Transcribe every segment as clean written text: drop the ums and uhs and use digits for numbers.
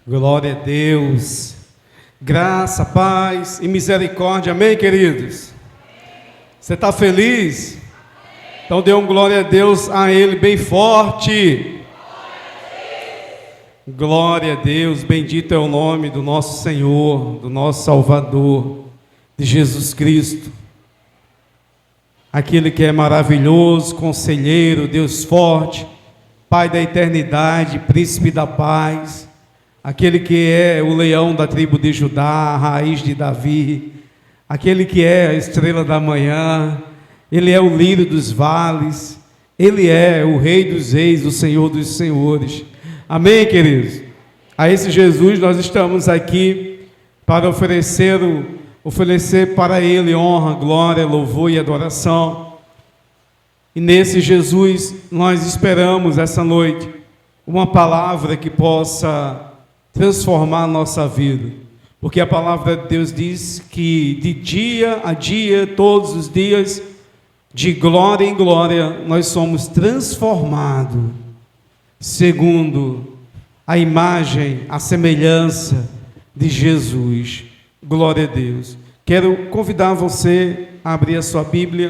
Glória a Deus, graça, paz e misericórdia, amém, queridos? Você está feliz? Então dê um glória a Deus a Ele bem forte. Glória a Deus, bendito é o nome do nosso Senhor, do nosso Salvador, de Jesus Cristo, aquele que é maravilhoso, conselheiro, Deus forte, Pai da eternidade, príncipe da paz, aquele que é o leão da tribo de Judá, a raiz de Davi, aquele que é a estrela da manhã, Ele é o lírio dos vales, Ele é o Rei dos reis, o Senhor dos senhores. Amém, queridos? A esse Jesus nós estamos aqui para oferecer para Ele honra, glória, louvor e adoração. E nesse Jesus nós esperamos essa noite uma palavra que possa transformar a nossa vida, porque a palavra de Deus diz que de dia a dia, todos os dias, de glória em glória, nós somos transformados, segundo a imagem, a semelhança de Jesus. Glória a Deus. Quero convidar você a abrir a sua Bíblia,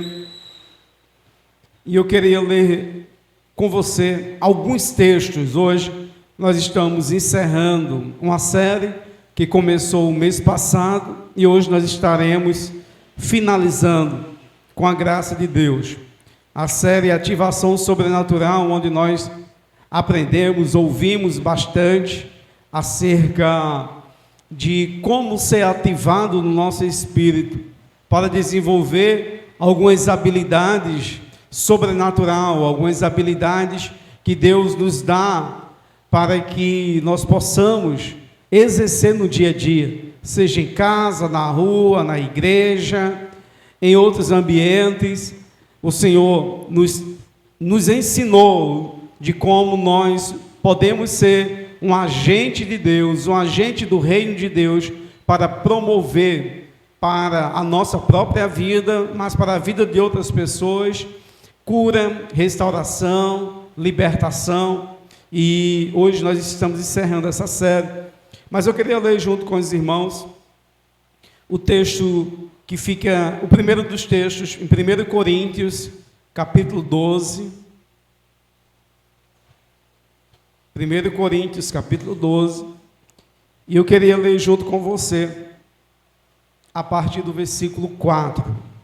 e eu queria ler com você alguns textos. Hoje nós estamos encerrando uma série que começou o mês passado e hoje nós estaremos finalizando, com a graça de Deus, a série Ativação Sobrenatural, onde nós aprendemos, ouvimos bastante acerca de como ser ativado no nosso espírito para desenvolver algumas habilidades sobrenaturais, algumas habilidades que Deus nos dá para que nós possamos exercer no dia a dia, seja em casa, na rua, na igreja, em outros ambientes. O Senhor nos ensinou de como nós podemos ser um agente de Deus, um agente do reino de Deus, para promover para a nossa própria vida, mas para a vida de outras pessoas, cura, restauração, libertação. E hoje nós estamos encerrando essa série, mas eu queria ler junto com os irmãos o texto que fica, o primeiro dos textos, em 1 Coríntios, capítulo 12. 1 Coríntios, capítulo 12. E eu queria ler junto com você, a partir do versículo 4.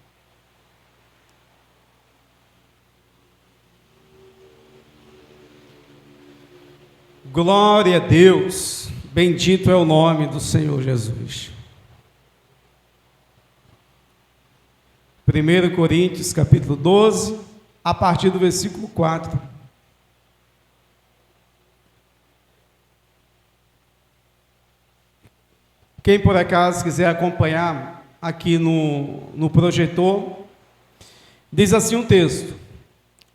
Glória a Deus, bendito é o nome do Senhor Jesus. 1 Coríntios, capítulo 12, a partir do versículo 4. Quem por acaso quiser acompanhar aqui no projetor, diz assim um texto: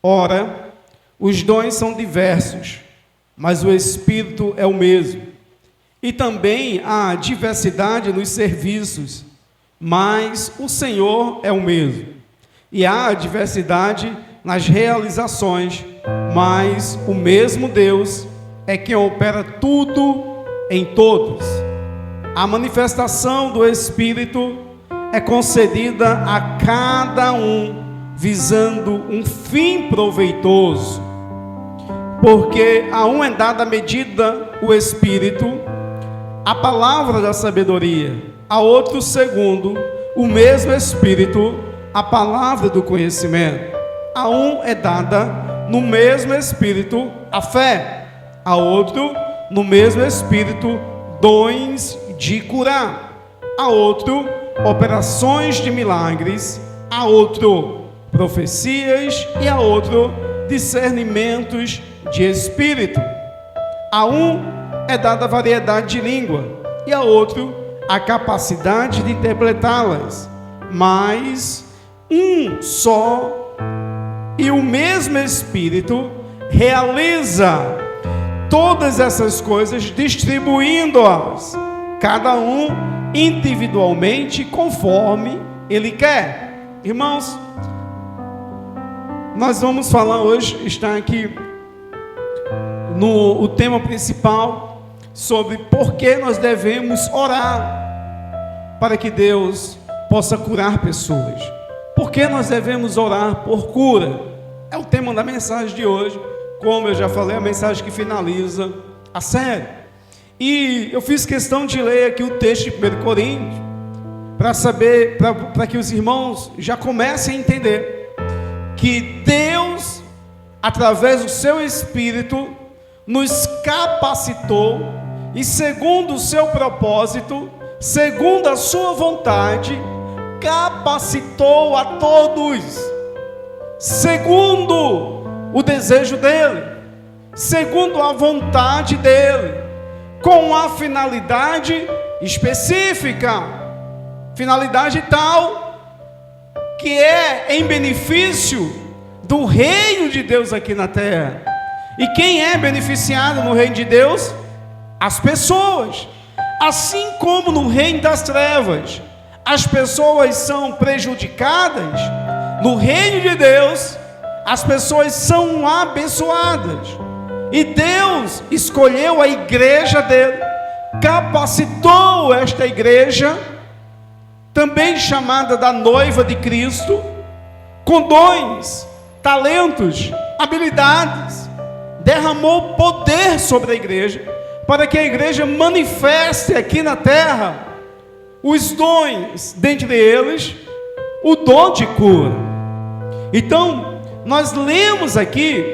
ora, os dons são diversos, mas o Espírito é o mesmo. E também há diversidade nos serviços, mas o Senhor é o mesmo. E há diversidade nas realizações, mas o mesmo Deus é quem opera tudo em todos. A manifestação do Espírito é concedida a cada um, visando um fim proveitoso. Porque a um é dada a medida, o Espírito, a palavra da sabedoria, a outro segundo o mesmo Espírito, a palavra do conhecimento. A um é dada no mesmo Espírito a fé, a outro no mesmo Espírito dons de curar, a outro operações de milagres, a outro profecias e a outro discernimentos de espírito. A um é dada variedade de língua e a outro a capacidade de interpretá-las, mas um só e o mesmo Espírito realiza todas essas coisas, distribuindo-as cada um individualmente conforme Ele quer. Irmãos, nós vamos falar hoje, está aqui o tema principal, sobre por que nós devemos orar para que Deus possa curar pessoas. Por que nós devemos orar por cura? É o tema da mensagem de hoje. Como eu já falei, a mensagem que finaliza a série. E eu fiz questão de ler aqui o texto de 1 Coríntios, para saber, para que os irmãos já comecem a entender que Deus, através do seu Espírito, nos capacitou e segundo o seu propósito, segundo a sua vontade, capacitou a todos, segundo o desejo dele, segundo a vontade dele, com a finalidade específica, finalidade tal que é em benefício do reino de Deus aqui na terra. E quem é beneficiado no reino de Deus? As pessoas. Assim como no reino das trevas as pessoas são prejudicadas, no reino de Deus as pessoas são abençoadas. E Deus escolheu a igreja dele, capacitou esta igreja, também chamada da noiva de Cristo, com dons, talentos, habilidades, derramou poder sobre a igreja, para que a igreja manifeste aqui na terra os dons, dentre eles, o dom de cura. Então, nós lemos aqui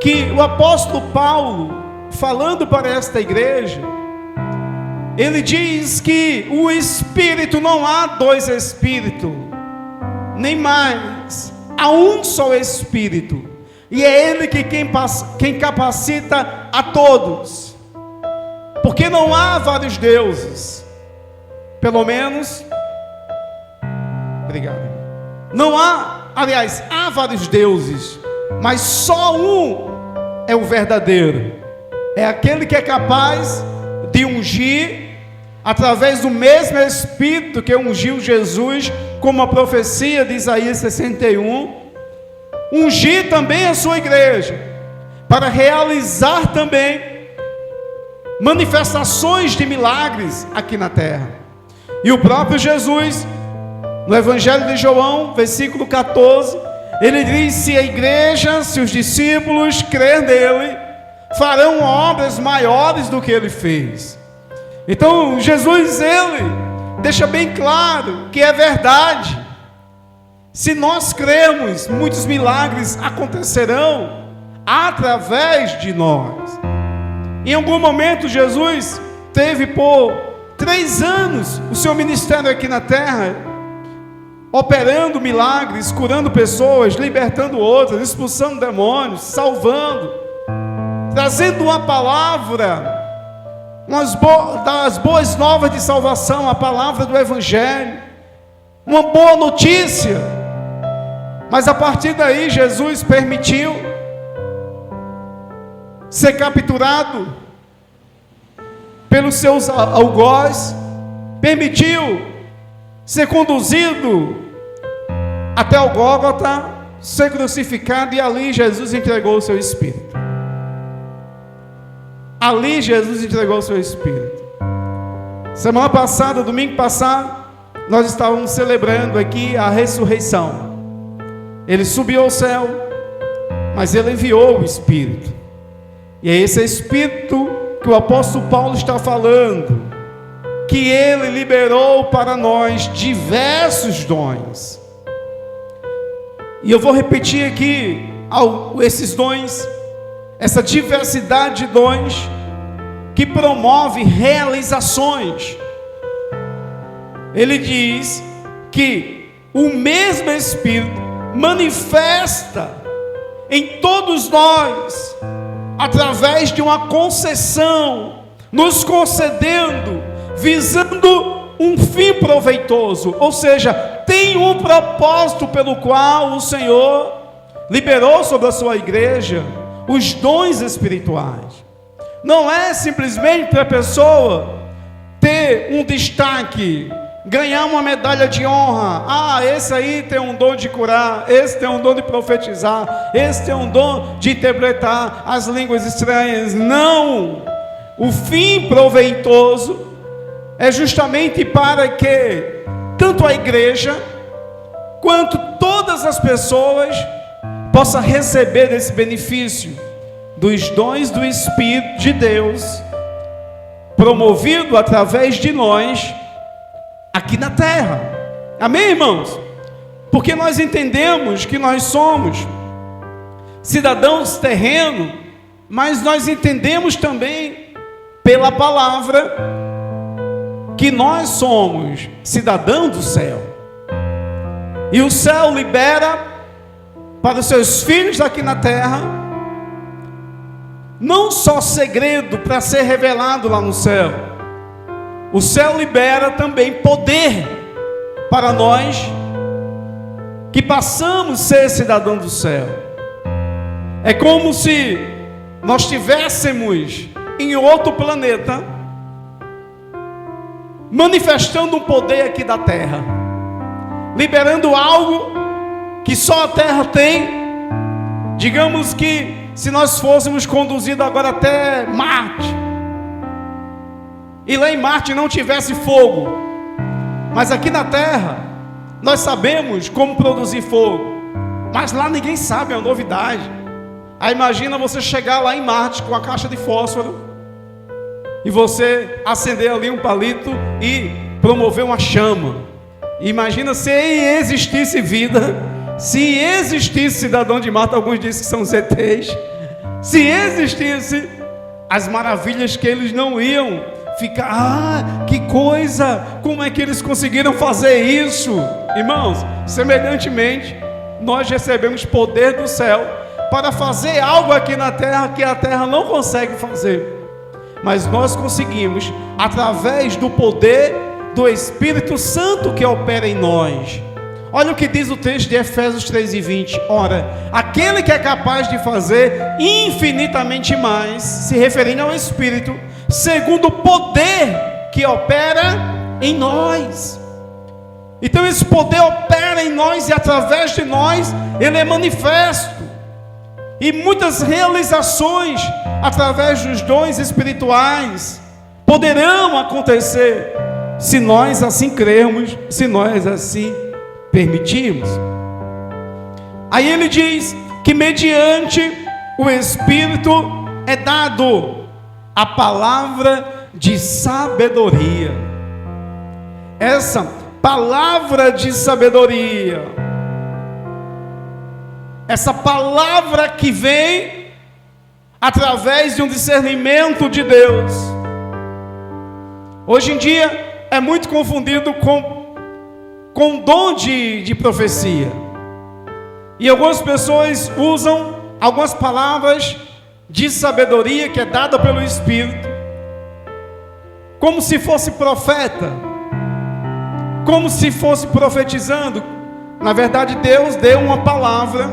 que o apóstolo Paulo, falando para esta igreja, ele diz que o Espírito, não há dois Espíritos, nem mais, há um só Espírito, e é Ele que quem capacita a todos, porque não há vários deuses, pelo menos, obrigado, não há, aliás, há vários deuses, mas só um é o verdadeiro, é aquele que é capaz de ungir, através do mesmo Espírito que ungiu Jesus, como a profecia de Isaías 61, ungir também a sua igreja, para realizar também manifestações de milagres aqui na terra. E o próprio Jesus, no Evangelho de João, versículo 14, ele diz: se a igreja, se os discípulos crerem nele, farão obras maiores do que ele fez. Então Jesus, ele deixa bem claro que é verdade. Se nós cremos, muitos milagres acontecerão através de nós. Em algum momento Jesus teve por 3 anos o seu ministério aqui na terra, operando milagres, curando pessoas, libertando outras, expulsando demônios, salvando, trazendo uma palavra, das boas novas de salvação, a palavra do Evangelho, uma boa notícia. Mas a partir daí Jesus permitiu ser capturado pelos seus algozes, permitiu ser conduzido até o Gólgota, ser crucificado, e ali Jesus entregou o seu Espírito. Ali Jesus entregou o seu Espírito. Semana passada, domingo passado, nós estávamos celebrando aqui a ressurreição. Ele subiu ao céu, mas ele enviou o Espírito. E é esse Espírito que o apóstolo Paulo está falando, que ele liberou para nós diversos dons. E eu vou repetir aqui esses dons, essa diversidade de dons que promove realizações. Ele diz que o mesmo Espírito manifesta em todos nós, através de uma concessão, nos concedendo, visando um fim proveitoso, ou seja, tem um propósito pelo qual o Senhor liberou sobre a sua igreja os dons espirituais. Não é simplesmente para a pessoa ter um destaque, ganhar uma medalha de honra. Ah, esse aí tem um dom de curar, esse tem um dom de profetizar, esse tem um dom de interpretar as línguas estranhas. Não! o fim proveitoso é justamente para que tanto a igreja quanto todas as pessoas possam receber esse benefício dos dons do Espírito de Deus, promovido através de nós aqui na terra. Amém, irmãos? Porque nós entendemos que nós somos cidadãos terrenos, mas nós entendemos também pela palavra que nós somos cidadãos do céu. E o céu libera para os seus filhos aqui na terra não só segredo para ser revelado lá no céu. O céu libera também poder para nós que passamos a ser cidadãos do céu. É como se nós estivéssemos em outro planeta, manifestando um poder aqui da terra, liberando algo que só a terra tem. Digamos que se nós fôssemos conduzidos agora até Marte, e lá em Marte não tivesse fogo, mas aqui na terra nós sabemos como produzir fogo, mas lá ninguém sabe, é uma novidade. Aí imagina você chegar lá em Marte com a caixa de fósforo e você acender ali um palito e promover uma chama. Imagina se existisse vida, se existisse cidadão de Marte, alguns dizem que são ZTs, se existisse as maravilhas que eles não iam ficar, que coisa, como é que eles conseguiram fazer isso? Irmãos, semelhantemente, nós recebemos poder do céu para fazer algo aqui na terra que a terra não consegue fazer, mas nós conseguimos através do poder do Espírito Santo que opera em nós. Olha o que diz o texto de Efésios 3:20. Ora, aquele que é capaz de fazer infinitamente mais, se referindo ao Espírito, segundo o poder que opera em nós. Então esse poder opera em nós e através de nós ele é manifesto. E muitas realizações através dos dons espirituais poderão acontecer se nós assim crermos, se nós assim permitirmos. Aí ele diz que mediante o Espírito é dado a palavra de sabedoria. Essa palavra de sabedoria, essa palavra que vem através de um discernimento de Deus. Hoje em dia é muito confundido com dom de profecia. E algumas pessoas usam algumas palavras de sabedoria que é dada pelo Espírito, como se fosse profeta, como se fosse profetizando. Na verdade, Deus deu uma palavra,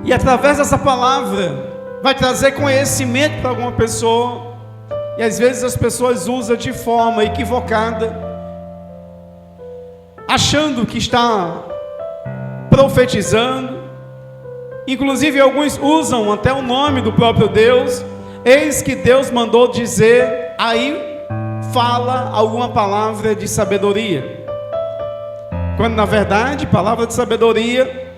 e através dessa palavra vai trazer conhecimento para alguma pessoa. E às vezes as pessoas usam de forma equivocada, achando que está profetizando. Inclusive alguns usam até o nome do próprio Deus. Eis que Deus mandou dizer, aí fala alguma palavra de sabedoria, quando na verdade palavra de sabedoria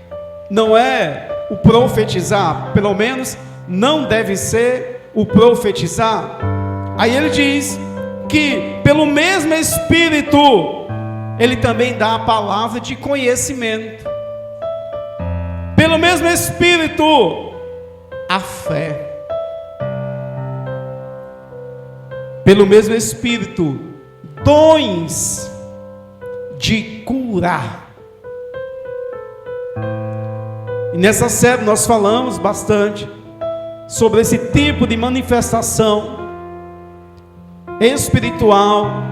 não é o profetizar, pelo menos não deve ser o profetizar. Aí ele diz que pelo mesmo Espírito ele também dá a palavra de conhecimento. Pelo mesmo Espírito, a fé. Pelo mesmo Espírito, dons de curar. E nessa série nós falamos bastante sobre esse tipo de manifestação espiritual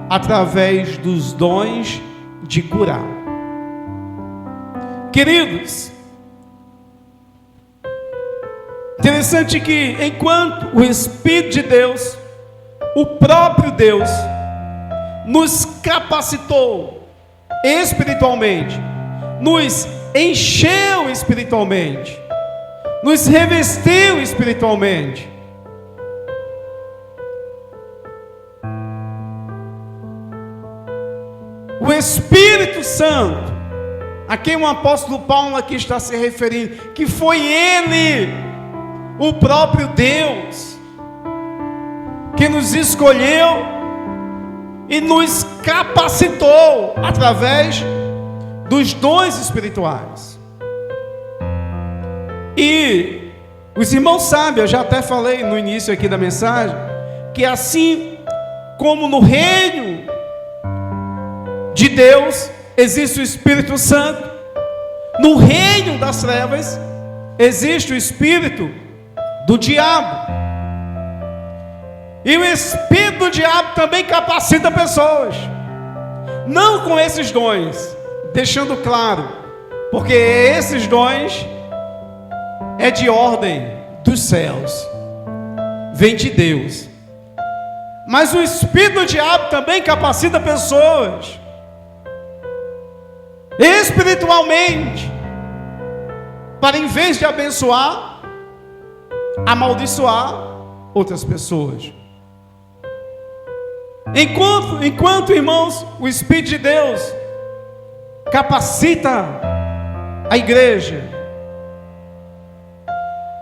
através dos dons de curar. Queridos, interessante que enquanto o Espírito de Deus, o próprio Deus, nos capacitou espiritualmente, nos encheu espiritualmente, nos revestiu espiritualmente, Espírito Santo, a quem o apóstolo Paulo aqui está se referindo, que foi Ele, o próprio Deus, que nos escolheu e nos capacitou através dos dons espirituais. E os irmãos sabem, eu já até falei no início aqui da mensagem, que assim como no reino de Deus existe o Espírito Santo, no reino das trevas existe o espírito do diabo. E o espírito do diabo também capacita pessoas, não com esses dons, deixando claro, porque esses dons é de ordem dos céus, vem de Deus. Mas o espírito do diabo também capacita pessoas espiritualmente, para em vez de abençoar, amaldiçoar outras pessoas. Enquanto, irmãos, o Espírito de Deus capacita a igreja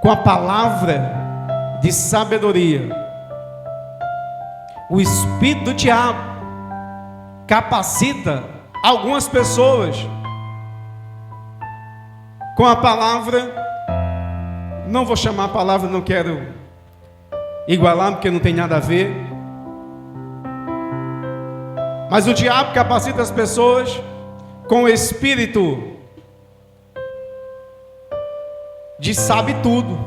com a palavra de sabedoria, o espírito do diabo capacita algumas pessoas com a palavra, não vou chamar a palavra, não quero igualar, porque não tem nada a ver, mas o diabo capacita as pessoas com o espírito de sabe tudo,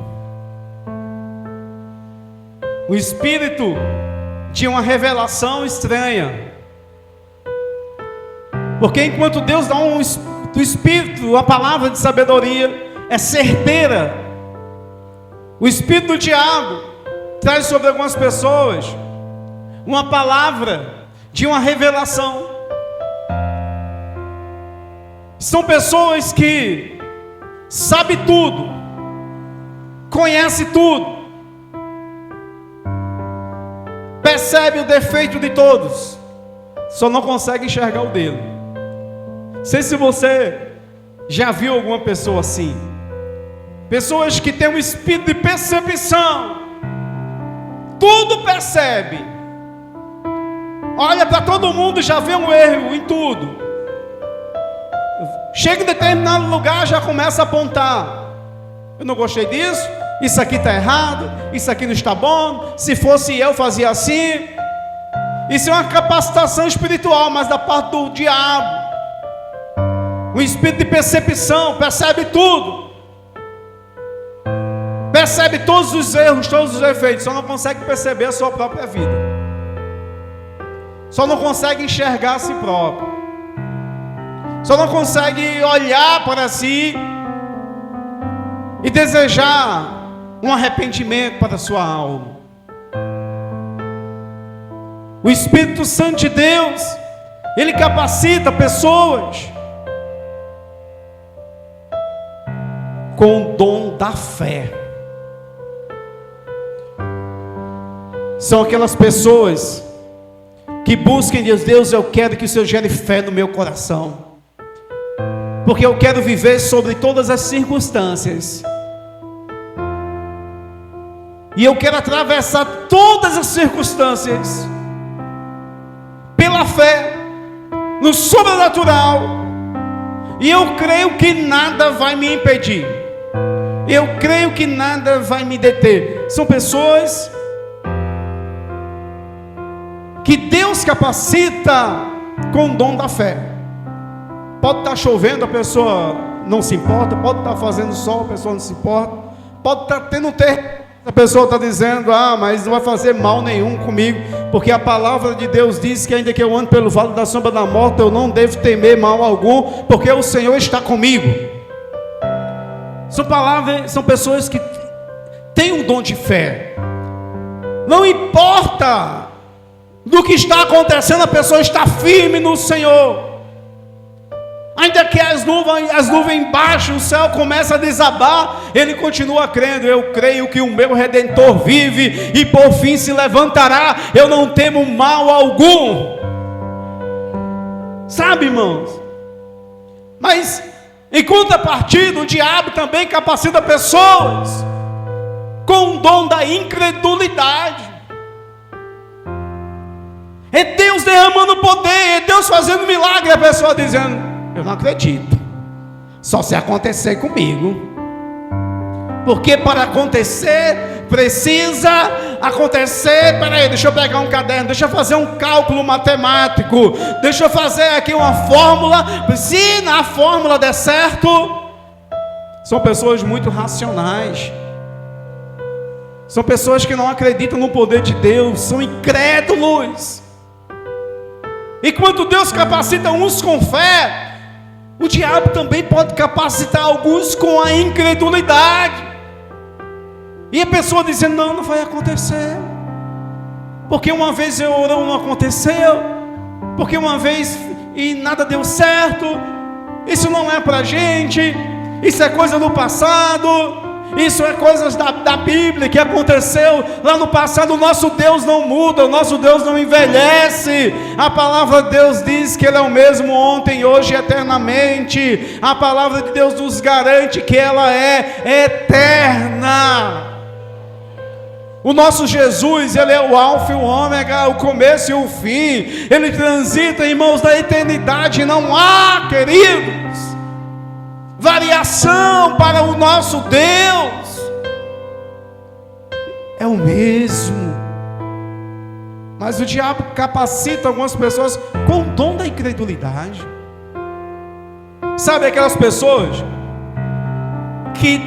o espírito de uma revelação estranha, porque enquanto Deus dá do espírito, a palavra de sabedoria é certeira, o espírito do diabo traz sobre algumas pessoas uma palavra de uma revelação. São pessoas que sabem tudo, conhecem tudo, percebe o defeito de todos, só não consegue enxergar o dele. Não sei se você já viu alguma pessoa assim. Pessoas que têm um espírito de percepção, tudo percebe, olha para todo mundo, já vê um erro em tudo, chega em determinado lugar, já começa a apontar: eu não gostei disso, isso aqui está errado, isso aqui não está bom, se fosse eu fazia assim. Isso é uma capacitação espiritual, mas da parte do diabo. Um espírito de percepção, percebe tudo, percebe todos os erros, todos os efeitos, só não consegue perceber a sua própria vida, só não consegue enxergar a si próprio, só não consegue olhar para si e desejar um arrependimento para a sua alma. O Espírito Santo de Deus, ele capacita pessoas com o dom da fé. São aquelas pessoas que buscam em Deus: Deus, eu quero que o Senhor gere fé no meu coração, porque eu quero viver sobre todas as circunstâncias, e eu quero atravessar todas as circunstâncias pela fé no sobrenatural, e eu creio que nada vai me impedir, eu creio que nada vai me deter. São pessoas que Deus capacita com o dom da fé. Pode estar chovendo, a pessoa não se importa, pode estar fazendo sol, a pessoa não se importa, pode estar tendo a pessoa está dizendo: mas não vai fazer mal nenhum comigo, porque a palavra de Deus diz que ainda que eu ande pelo vale da sombra da morte, eu não devo temer mal algum, porque o Senhor está comigo. São pessoas que têm um dom de fé. Não importa do que está acontecendo, a pessoa está firme no Senhor. Ainda que as nuvens baixem, o céu começa a desabar, ele continua crendo: eu creio que o meu Redentor vive e por fim se levantará, eu não temo mal algum. Sabe, irmãos? Mas, em contrapartida, o diabo também capacita pessoas com o dom da incredulidade. É Deus derramando poder, é Deus fazendo milagre, a pessoa dizendo: eu não acredito, só se acontecer comigo. Porque para acontecer, precisa acontecer. Peraí, deixa eu pegar um caderno, deixa eu fazer um cálculo matemático, deixa eu fazer aqui uma fórmula. Se na fórmula der certo, são pessoas muito racionais, são pessoas que não acreditam no poder de Deus, são incrédulos. Enquanto Deus capacita uns com fé, o diabo também pode capacitar alguns com a incredulidade. E a pessoa dizendo: não, não vai acontecer, porque uma vez eu orou, não aconteceu, porque uma vez e nada deu certo, isso não é para a gente, isso é coisa do passado, isso é coisas da Bíblia que aconteceu lá no passado. O nosso Deus não muda, o nosso Deus não envelhece. A palavra de Deus diz que Ele é o mesmo ontem, hoje e eternamente. A palavra de Deus nos garante que ela é eterna. O nosso Jesus, Ele é o alfa e o ômega, o começo e o fim. Ele transita, irmãos, da eternidade. Não há, queridos, variação para o nosso Deus. É o mesmo. Mas o diabo capacita algumas pessoas com o dom da incredulidade. Sabe aquelas pessoas que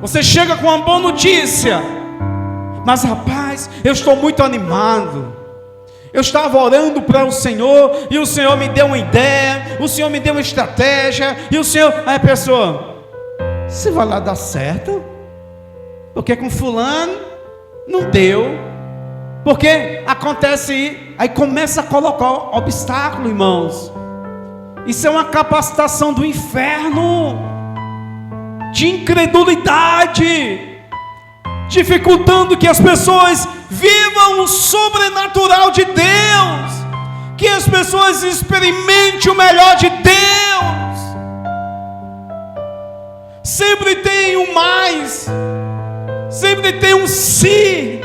você chega com uma boa notícia: mas rapaz, eu estou muito animado, eu estava orando para o Senhor, e o Senhor me deu uma ideia, o Senhor me deu uma estratégia, e o Senhor... Aí a pessoa: você vai lá dar certo? Porque com fulano não deu, porque acontece... Aí começa a colocar obstáculo, irmãos. Isso é uma capacitação do inferno, de incredulidade, dificultando que as pessoas vivam o sobrenatural de Deus, que as pessoas experimentem o melhor de Deus. Sempre tem um mais, sempre tem um sim,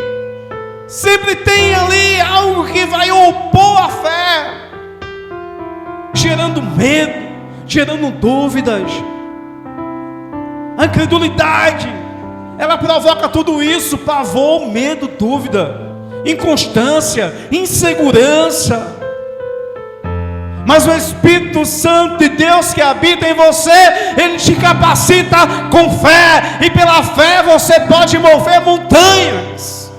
sempre tem ali algo que vai opor a fé, gerando medo, gerando dúvidas. A incredulidade, ela provoca tudo isso: pavor, medo, dúvida, inconstância, insegurança. Mas o Espírito Santo de Deus que habita em você, Ele te capacita com fé, e pela fé você pode mover montanhas,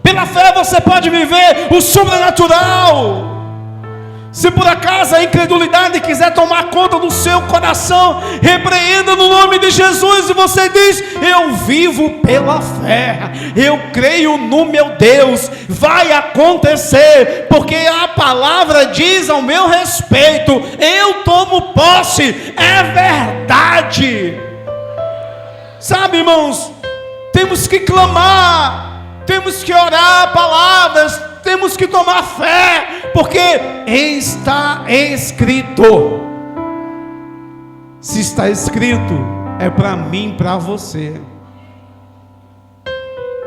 pela fé você pode viver o sobrenatural. Se por acaso a incredulidade quiser tomar conta do seu coração, repreenda no nome de Jesus, e você diz: eu vivo pela fé, eu creio no meu Deus, vai acontecer, porque a palavra diz ao meu respeito, eu tomo posse, é verdade. Sabe, irmãos, temos que clamar, temos que orar palavras, temos que tomar fé, porque está escrito. Se está escrito, é para mim, para você.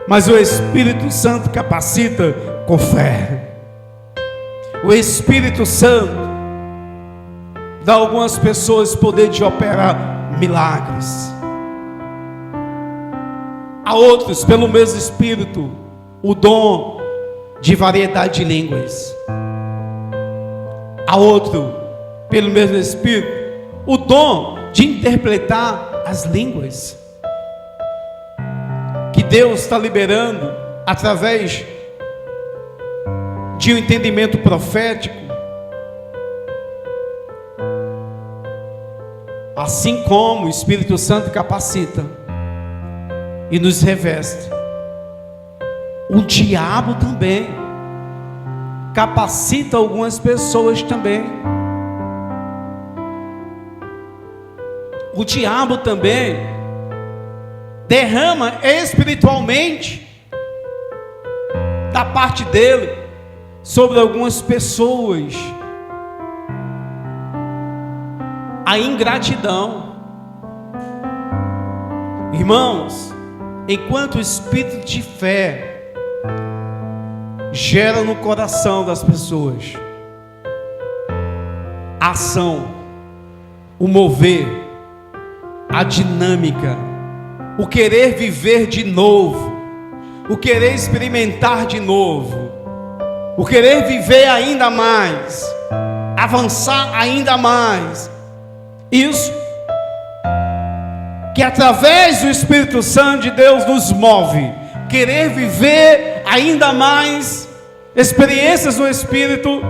Mas o Espírito Santo capacita com fé. O Espírito Santo dá a algumas pessoas poder de operar milagres. A outros, pelo mesmo Espírito, o dom de variedade de línguas. A outro, pelo mesmo Espírito, o dom de interpretar as línguas, que Deus está liberando através de um entendimento profético. Assim como o Espírito Santo capacita e nos reveste, o diabo também capacita algumas pessoas também. O diabo também derrama espiritualmente da parte dele sobre algumas pessoas a ingratidão. Irmãos, enquanto o espírito de fé gera no coração das pessoas a ação, o mover, a dinâmica, o querer viver de novo, o querer experimentar de novo, o querer viver ainda mais, avançar ainda mais, isso que através do Espírito Santo de Deus nos move, querer viver ainda mais experiências do Espírito.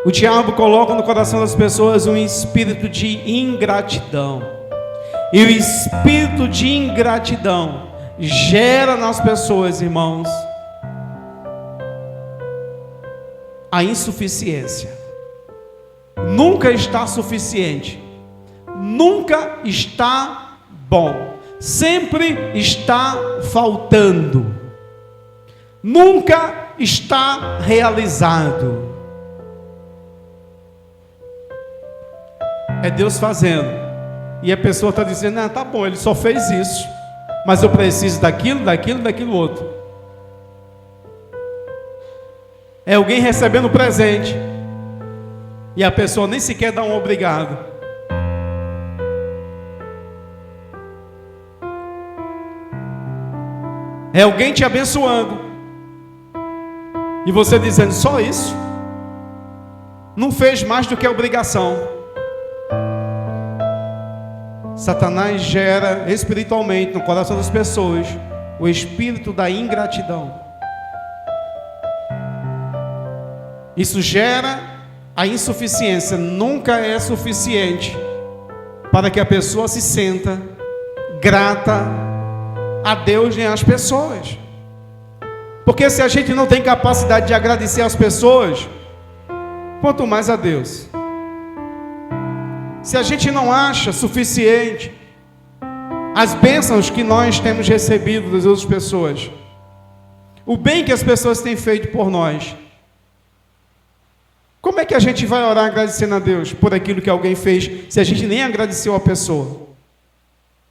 O diabo coloca no coração das pessoas um espírito de ingratidão, e o espírito de ingratidão gera nas pessoas, irmãos, a insuficiência. Nunca está suficiente, nunca está bom, sempre está faltando, nunca está realizado. É Deus fazendo, e a pessoa está dizendo: ah, tá bom, ele só fez isso, mas eu preciso daquilo outro. É alguém recebendo presente, e a pessoa nem sequer dá um obrigado. É alguém te abençoando, e você dizendo: só isso? Não fez mais do que a obrigação. Satanás gera espiritualmente no coração das pessoas o espírito da ingratidão. Isso gera a insuficiência. Nunca é suficiente para que a pessoa se sinta grata a Deus nem às pessoas. Porque se a gente não tem capacidade de agradecer às pessoas, quanto mais a Deus. Se a gente não acha suficiente as bênçãos que nós temos recebido das outras pessoas, o bem que as pessoas têm feito por nós, como é que a gente vai orar agradecendo a Deus por aquilo que alguém fez, se a gente nem agradeceu a pessoa,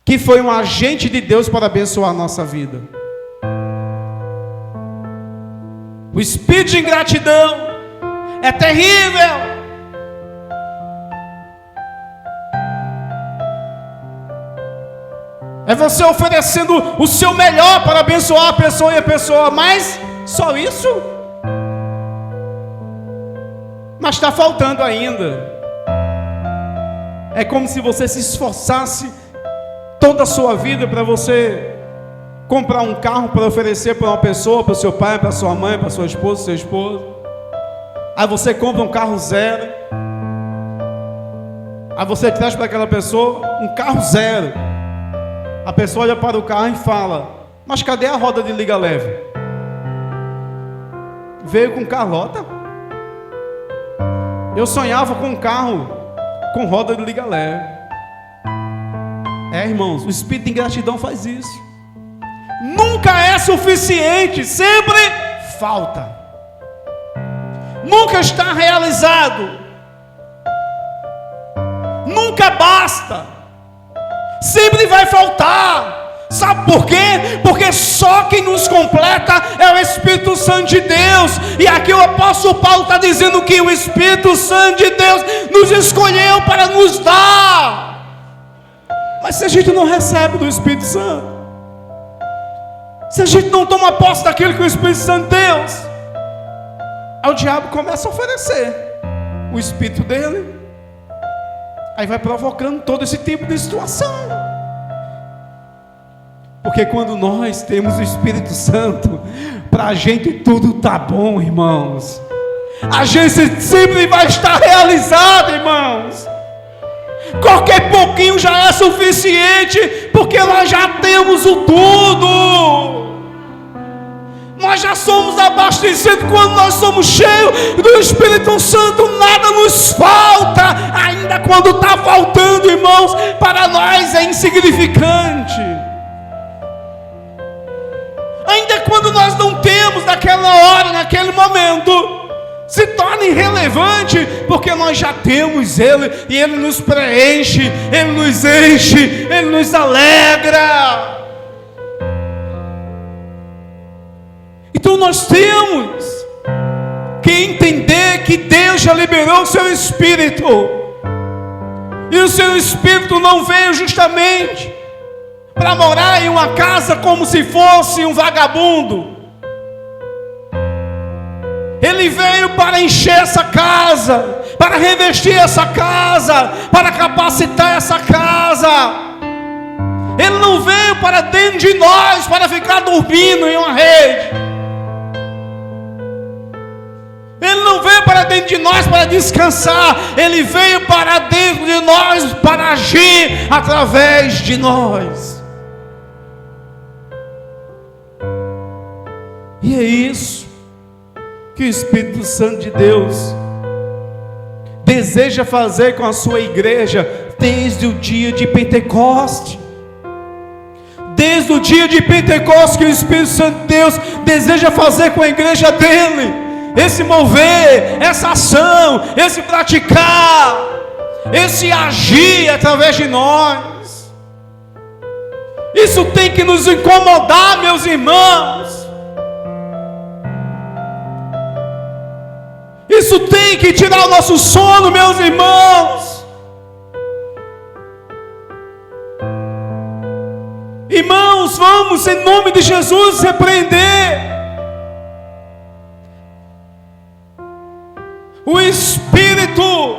que foi um agente de Deus para abençoar a nossa vida? O espírito de ingratidão é terrível. É você oferecendo o seu melhor para abençoar a pessoa, e a pessoa: mas só isso? Mas está faltando ainda. É como se você se esforçasse toda a sua vida para você comprar um carro para oferecer para uma pessoa, para o seu pai, para sua mãe, para sua esposa, seu esposo. Aí você compra um carro zero. Aí você traz para aquela pessoa um carro zero. A pessoa olha para o carro e fala: mas cadê a roda de liga leve? Veio com carlota? Eu sonhava com um carro com roda de liga leve. Irmãos, o espírito de ingratidão faz isso. Nunca é suficiente, sempre falta. Nunca está realizado. Nunca basta. Sempre vai faltar. Sabe por quê? Porque só quem nos completa é o Espírito Santo de Deus. E aqui o apóstolo Paulo está dizendo que o Espírito Santo de Deus nos escolheu para nos dar. Mas se a gente não recebe do Espírito Santo, se a gente não toma posse daquilo que o Espírito Santo Deus, aí o diabo começa a oferecer o Espírito dele. Aí vai provocando todo esse tipo de situação. Porque quando nós temos o Espírito Santo, para a gente tudo está bom, irmãos. A gente sempre vai estar realizado, irmãos. Qualquer pouquinho já é suficiente, porque nós já temos o tudo. Nós já somos abastecidos. Quando nós somos cheios do Espírito Santo, nada nos falta. Ainda quando está faltando, irmãos, para nós é insignificante. Ainda quando nós não temos naquela hora, naquele momento, se torna irrelevante, porque nós já temos Ele, e Ele nos preenche, Ele nos enche, Ele nos alegra. Então nós temos que entender que Deus já liberou o seu Espírito, e o seu Espírito não veio justamente para morar em uma casa como se fosse um vagabundo. Ele veio para encher essa casa, para revestir essa casa, para capacitar essa casa. Ele não veio para dentro de nós para ficar dormindo em uma rede. Ele não veio para dentro de nós para descansar. Ele veio para dentro de nós para agir através de nós. E é isso que o Espírito Santo de Deus deseja fazer com a sua igreja desde o dia de Pentecoste. Desde o dia de Pentecostes que o Espírito Santo de Deus deseja fazer com a igreja dele. Esse mover, essa ação, esse praticar, esse agir através de nós. Isso tem que nos incomodar, meus irmãos. Isso tem que tirar o nosso sono, meus irmãos. Irmãos, vamos em nome de Jesus repreender o espírito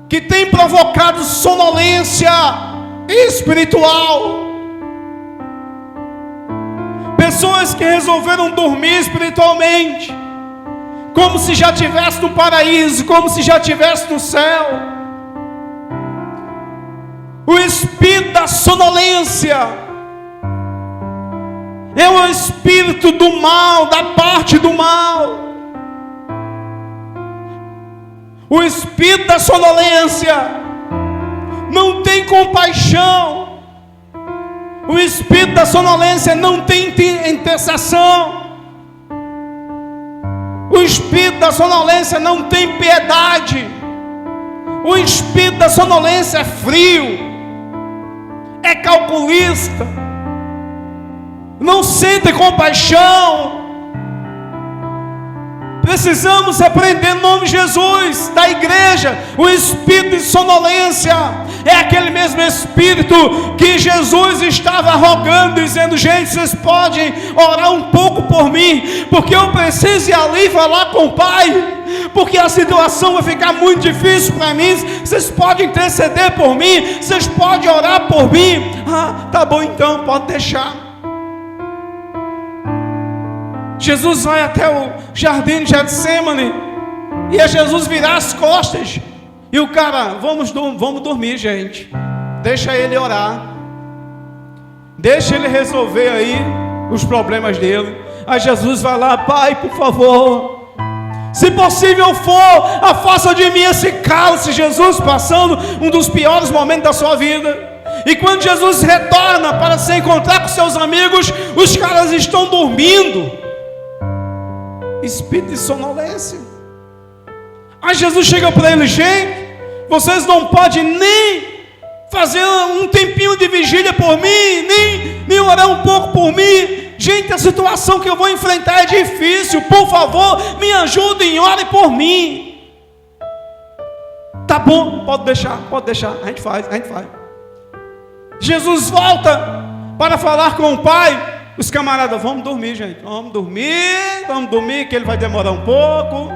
que tem provocado sonolência espiritual. Pessoas que resolveram dormir espiritualmente, como se já estivesse no paraíso, como se já estivesse no céu. O espírito da sonolência é o espírito do mal, da parte do mal. O espírito da sonolência não tem compaixão. O espírito da sonolência não tem intercessão. O espírito da sonolência não tem piedade. O espírito da sonolência é frio, é calculista, não sente compaixão. Precisamos repreender em nome de Jesus, da igreja, o espírito de sonolência. É aquele mesmo espírito que Jesus estava rogando, dizendo: gente, vocês podem orar um pouco por mim, porque eu preciso ir ali falar com o Pai, porque a situação vai ficar muito difícil para mim. Vocês podem interceder por mim, vocês podem orar por mim. Ah, tá bom então, pode deixar. Jesus vai até o jardim de Getsemane, e é Jesus virar as costas, e o cara: vamos dormir, gente, deixa ele orar, deixa ele resolver aí os problemas dele. Aí Jesus vai lá: Pai, por favor, se possível for, afasta de mim esse cálice. Jesus passando um dos piores momentos da sua vida. E quando Jesus retorna para se encontrar com seus amigos, os caras estão dormindo. Espírito de sonolência. Aí Jesus chega para ele: gente, vocês não podem nem fazer um tempinho de vigília por mim, nem orar um pouco por mim. Gente, a situação que eu vou enfrentar é difícil, por favor, me ajudem, orem por mim. Tá bom, pode deixar, a gente faz. Jesus volta para falar com o Pai. Os camaradas: vamos dormir, gente, vamos dormir, que ele vai demorar um pouco.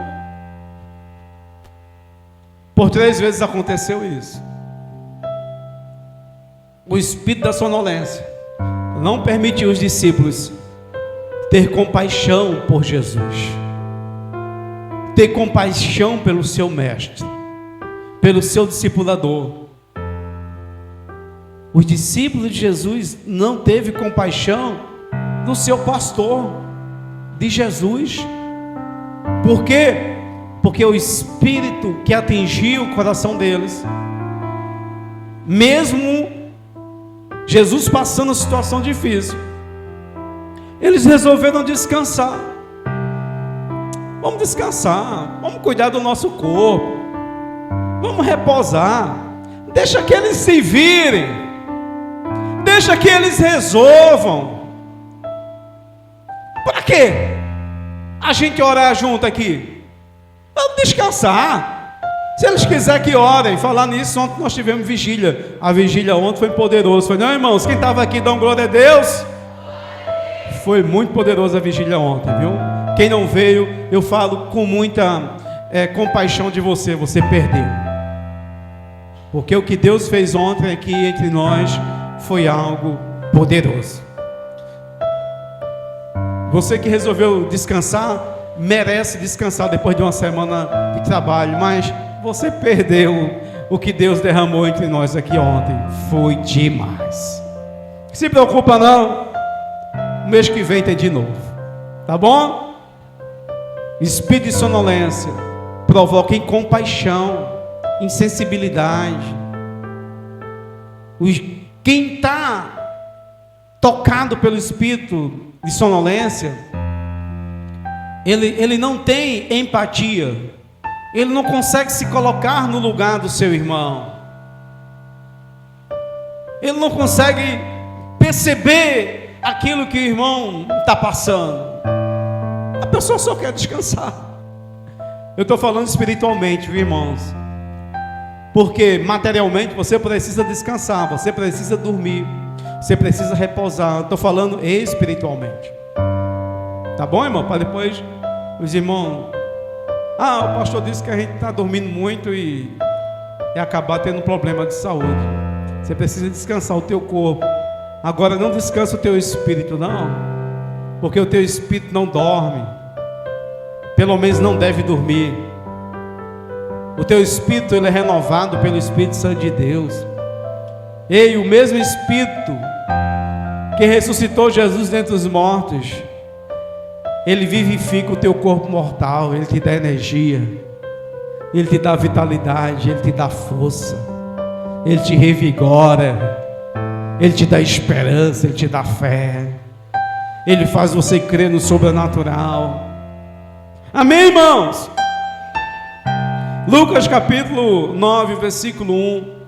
Por 3 vezes aconteceu isso. O espírito da sonolência não permitiu os discípulos ter compaixão por Jesus, ter compaixão pelo seu mestre, pelo seu discipulador. Os discípulos de Jesus não teve compaixão do seu pastor, de Jesus. Por quê? Porque o espírito que atingiu o coração deles, mesmo Jesus passando uma situação difícil, eles resolveram descansar. Vamos descansar, vamos cuidar do nosso corpo, vamos repousar. Deixa que eles se virem, deixa que eles resolvam. Para quê a gente orar junto aqui? Vamos descansar. Se eles quiserem que orem. Falar nisso, ontem nós tivemos vigília. A vigília ontem foi poderosa. Foi, não, irmãos, quem estava aqui, dão glória a Deus. Foi muito poderosa a vigília ontem, viu? Quem não veio, eu falo com muita compaixão de você. Você perdeu. Porque o que Deus fez ontem aqui entre nós foi algo poderoso. Você que resolveu descansar, merece descansar depois de uma semana de trabalho, mas você perdeu o que Deus derramou entre nós aqui ontem. Foi demais. Se preocupa não, o mês que vem tem de novo, tá bom? Espírito de sonolência provoca incompaixão, insensibilidade. Quem está tocado pelo espírito de sonolência, ele não tem empatia, ele não consegue se colocar no lugar do seu irmão, ele não consegue perceber aquilo que o irmão está passando. A pessoa só quer descansar. Eu estou falando espiritualmente, viu, irmãos? Porque materialmente você precisa descansar, você precisa dormir, você precisa repousar. Estou falando espiritualmente. Tá bom, irmão? Para depois os irmãos, o pastor disse que a gente está dormindo muito e acabar tendo problema de saúde. Você precisa descansar o teu corpo. Agora não descansa o teu espírito, não, porque o teu espírito não dorme, pelo menos não deve dormir. O teu espírito, ele é renovado pelo Espírito Santo de Deus. Ei, o mesmo Espírito que ressuscitou Jesus dentre os mortos, ele vivifica o teu corpo mortal. Ele te dá energia, ele te dá vitalidade, ele te dá força, ele te revigora, ele te dá esperança, ele te dá fé, ele faz você crer no sobrenatural. Amém, irmãos? Lucas capítulo 9, versículo 1.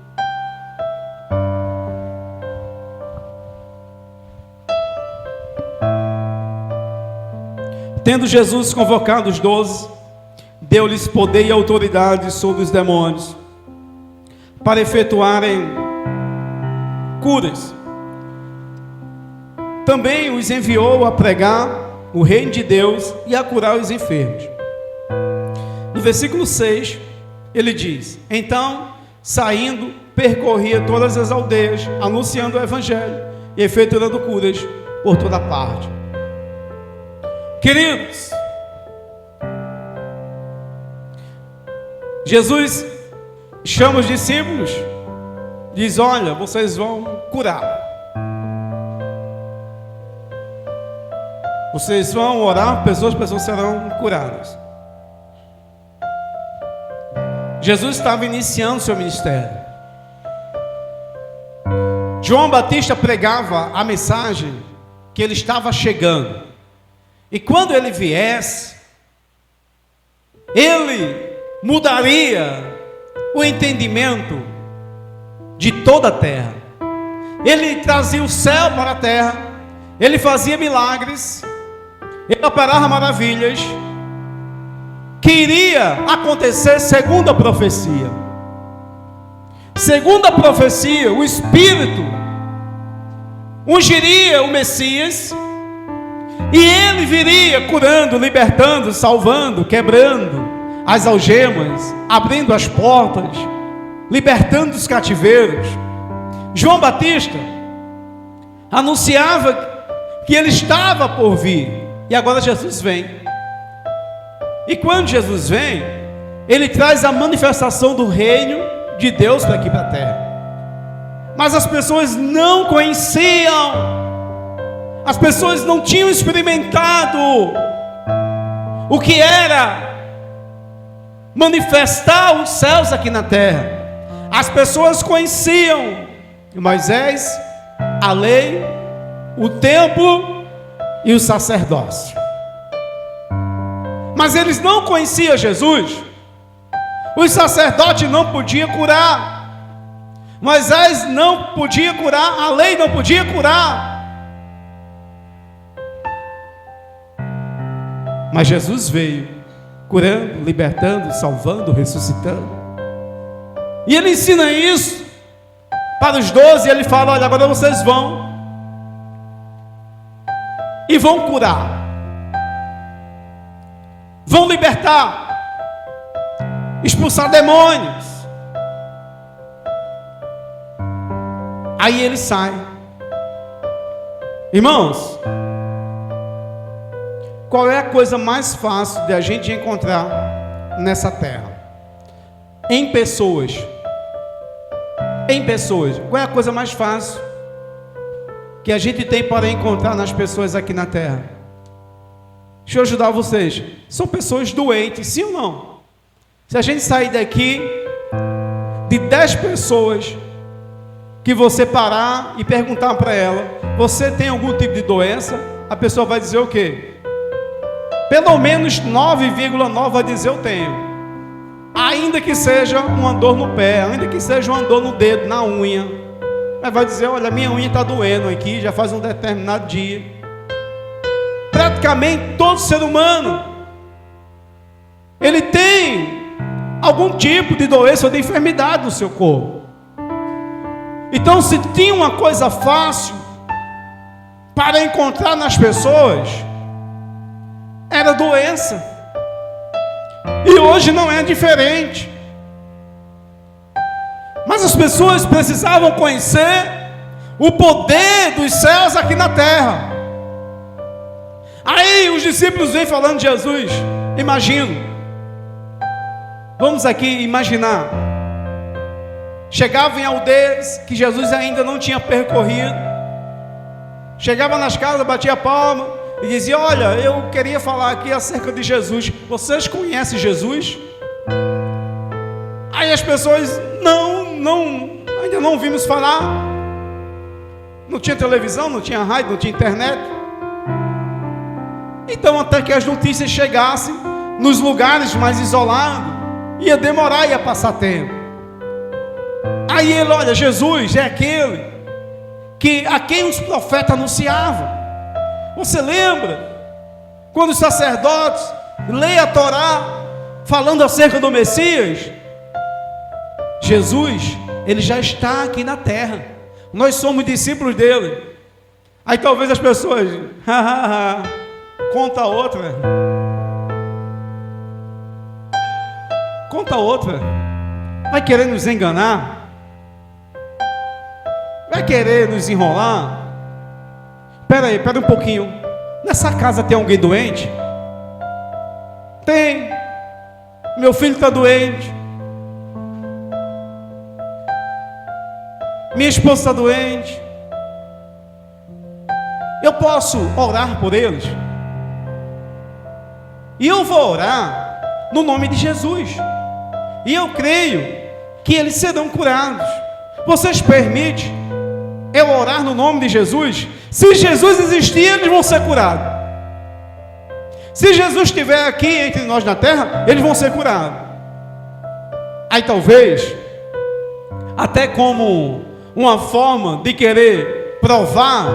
Tendo Jesus convocado os 12, deu-lhes poder e autoridade sobre os demônios, para efetuarem curas. Também os enviou a pregar o reino de Deus e a curar os enfermos. No versículo 6, ele diz: então, saindo, percorria todas as aldeias, anunciando o evangelho e efetuando curas por toda parte. Queridos, Jesus chama os discípulos, diz: olha, vocês vão curar, vocês vão orar, pessoas serão curadas. Jesus estava iniciando seu ministério. João Batista pregava a mensagem que ele estava chegando, e quando ele viesse, ele mudaria o entendimento de toda a terra. Ele trazia o céu para a terra, ele fazia milagres, ele operava maravilhas, que iria acontecer segundo a profecia. Segundo a profecia, o Espírito ungiria o Messias, e ele viria curando, libertando, salvando, quebrando as algemas, abrindo as portas, libertando os cativeiros. João Batista anunciava que ele estava por vir, e agora Jesus vem. E quando Jesus vem, ele traz a manifestação do reino de Deus para aqui para a terra. Mas as pessoas não conheciam, as pessoas não tinham experimentado o que era manifestar os céus aqui na terra. As pessoas conheciam Moisés, a lei, o templo e o sacerdócio. mas eles não conheciam Jesus. Os sacerdotes não podiam curar, Moisés não podia curar, a lei não podia curar. Mas Jesus veio curando, libertando, salvando, ressuscitando. E ele ensina isso para os 12. Ele fala: olha, agora vocês vão e vão curar, vão libertar, expulsar demônios. Aí ele sai. Irmãos, qual é a coisa mais fácil de a gente encontrar nessa terra? Em pessoas. Em pessoas. Qual é a coisa mais fácil que a gente tem para encontrar nas pessoas aqui na terra? Deixa eu ajudar vocês. São pessoas doentes, sim ou não? Se a gente sair daqui, de 10 pessoas que você parar e perguntar para ela: você tem algum tipo de doença? A pessoa vai dizer o quê? Pelo menos 9,9 vai dizer: eu tenho. Ainda que seja uma dor no pé, ainda que seja uma dor no dedo, na unha. Ela vai dizer: olha, minha unha está doendo aqui, já faz um determinado dia. Praticamente todo ser humano, ele tem algum tipo de doença ou de enfermidade no seu corpo. Então, se tinha uma coisa fácil para encontrar nas pessoas, era doença. E hoje não é diferente. Mas as pessoas precisavam conhecer o poder dos céus aqui na terra. Aí os discípulos vêm falando de Jesus. Imagino. Vamos aqui imaginar. Chegava em aldeias que Jesus ainda não tinha percorrido. Chegava nas casas, batia a palma e dizia: olha, eu queria falar aqui acerca de Jesus. Vocês conhecem Jesus? Aí as pessoas: ainda não ouvimos falar. Não tinha televisão, não tinha rádio, não tinha internet. Então, até que as notícias chegassem nos lugares mais isolados, ia demorar, ia passar tempo. Aí ele: olha, Jesus é aquele a quem os profetas anunciavam. Você lembra quando os sacerdotes leem a Torá falando acerca do Messias? Jesus, ele já está aqui na terra. Nós somos discípulos dele. Aí talvez as pessoas: conta outra. Conta outra. Vai querer nos enganar? Vai querer nos enrolar? Espera um pouquinho. Nessa casa tem alguém doente? Tem. Meu filho está doente. Minha esposa está doente. Eu posso orar por eles? E eu vou orar no nome de Jesus. E eu creio que eles serão curados. Vocês permitem eu orar no nome de Jesus? Se Jesus existir, eles vão ser curados. Se Jesus estiver aqui entre nós na terra, eles vão ser curados. Aí talvez, até como uma forma de querer provar: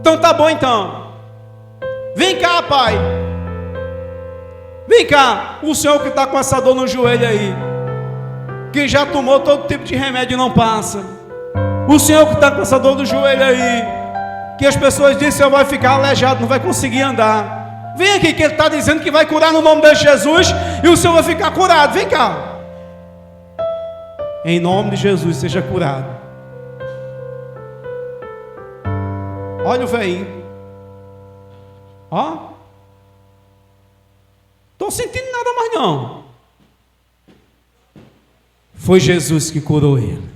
então tá bom, então vem cá, pai, vem cá, o senhor que está com essa dor no joelho aí, que já tomou todo tipo de remédio e não passa. O senhor que está com essa dor do joelho aí, que as pessoas dizem que o senhor vai ficar aleijado, não vai conseguir andar. Vem aqui, que ele está dizendo que vai curar no nome de Jesus, e o senhor vai ficar curado. Vem cá. Em nome de Jesus, seja curado. Olha o velhinho. Ó. Estou sentindo nada mais não. Foi Jesus que curou ele.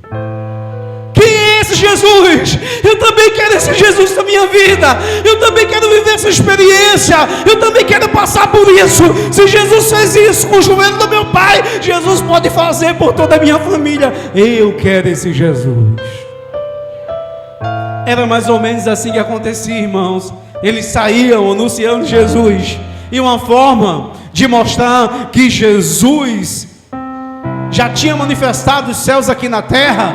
Quem é esse Jesus? Eu também quero esse Jesus na minha vida. Eu também quero viver essa experiência. Eu também quero passar por isso. Se Jesus fez isso com o joelho do meu pai, Jesus pode fazer por toda a minha família. Eu quero esse Jesus. Era mais ou menos assim que acontecia, irmãos. Eles saíam anunciando Jesus. e uma forma de mostrar que Jesus já tinha manifestado os céus aqui na terra,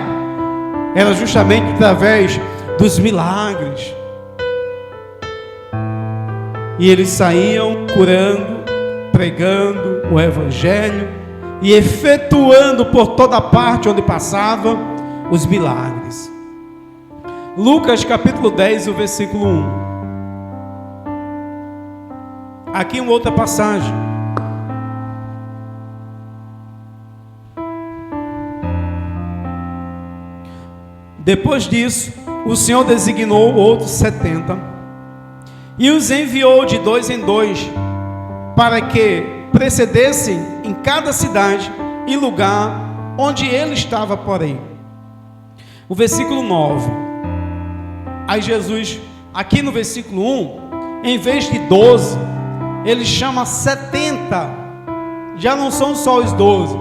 era justamente através dos milagres. E eles saíam curando, pregando o Evangelho e efetuando por toda parte onde passavam os milagres. Lucas capítulo 10, o versículo 1. Aqui uma outra passagem. Depois disso, o Senhor designou outros 70 e os enviou de 2 em 2 para que precedessem em cada cidade e lugar onde ele estava, porém. O versículo 9. Aí Jesus, aqui no versículo 1, em vez de 12, ele chama 70. Já não são só os 12,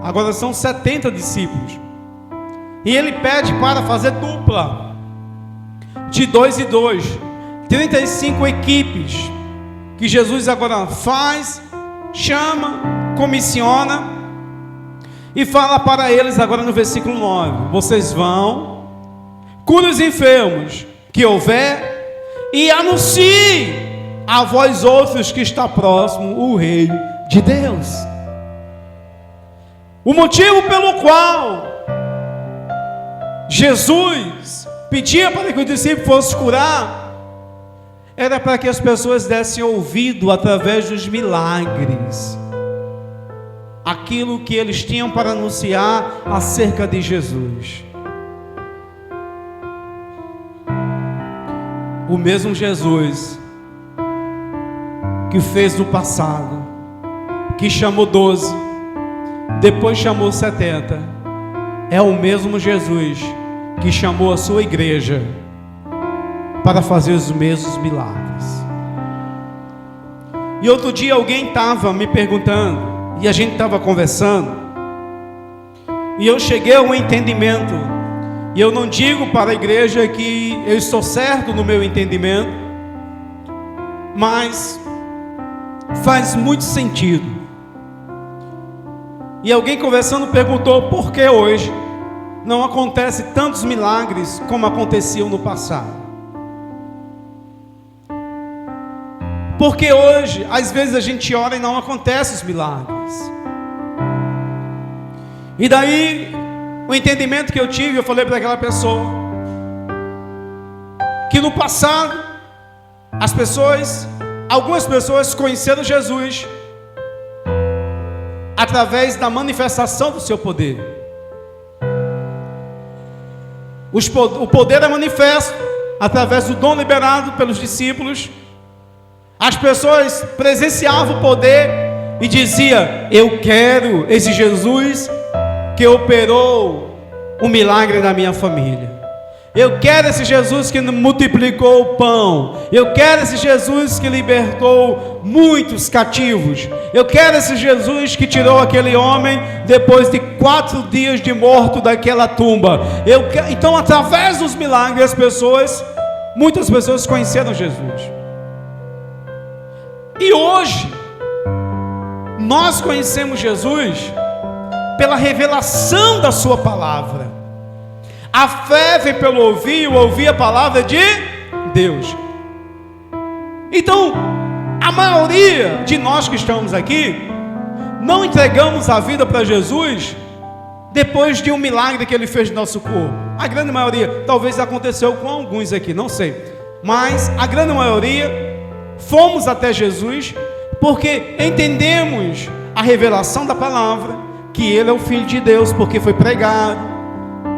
agora são 70 discípulos. E ele pede para fazer dupla, de 2 e 2, 35 equipes, que Jesus agora faz, chama, comissiona, e fala para eles agora no versículo 9: vocês vão, curem os enfermos que houver, e anunciem a vós outros que está próximo o reino de Deus. O motivo pelo qual Jesus pedia para que os discípulos fossem curar era para que as pessoas dessem ouvido através dos milagres aquilo que eles tinham para anunciar acerca de Jesus. O mesmo Jesus que fez no passado, que chamou 12, depois chamou 70, é o mesmo Jesus que chamou a sua igreja para fazer os mesmos milagres. E outro dia alguém estava me perguntando, e a gente estava conversando, e eu cheguei a um entendimento, e eu não digo para a igreja que eu estou certo no meu entendimento, mas faz muito sentido. E alguém conversando perguntou por que hoje não acontece tantos milagres como aconteciam no passado. Porque hoje, às vezes a gente ora e não acontece os milagres. E daí, o entendimento que eu tive, eu falei para aquela pessoa, que no passado, algumas pessoas conheceram Jesus através da manifestação do seu poder. O poder é manifesto através do dom liberado pelos discípulos. As pessoas presenciavam o poder e diziam: eu quero esse Jesus que operou um milagre na minha família. Eu quero esse Jesus que multiplicou o pão. Eu quero esse Jesus que libertou muitos cativos. Eu quero esse Jesus que tirou aquele homem depois de 4 dias de morto daquela tumba. Então, através dos milagres, muitas pessoas conheceram Jesus. E hoje, nós conhecemos Jesus pela revelação da sua palavra. A fé vem pelo ouvir, o ouvir a palavra de Deus. Então, a maioria de nós que estamos aqui, não entregamos a vida para Jesus depois de um milagre que Ele fez no nosso corpo. A grande maioria, talvez aconteceu com alguns aqui, não sei. Mas a grande maioria, fomos até Jesus porque entendemos a revelação da palavra, que Ele é o Filho de Deus, porque foi pregado,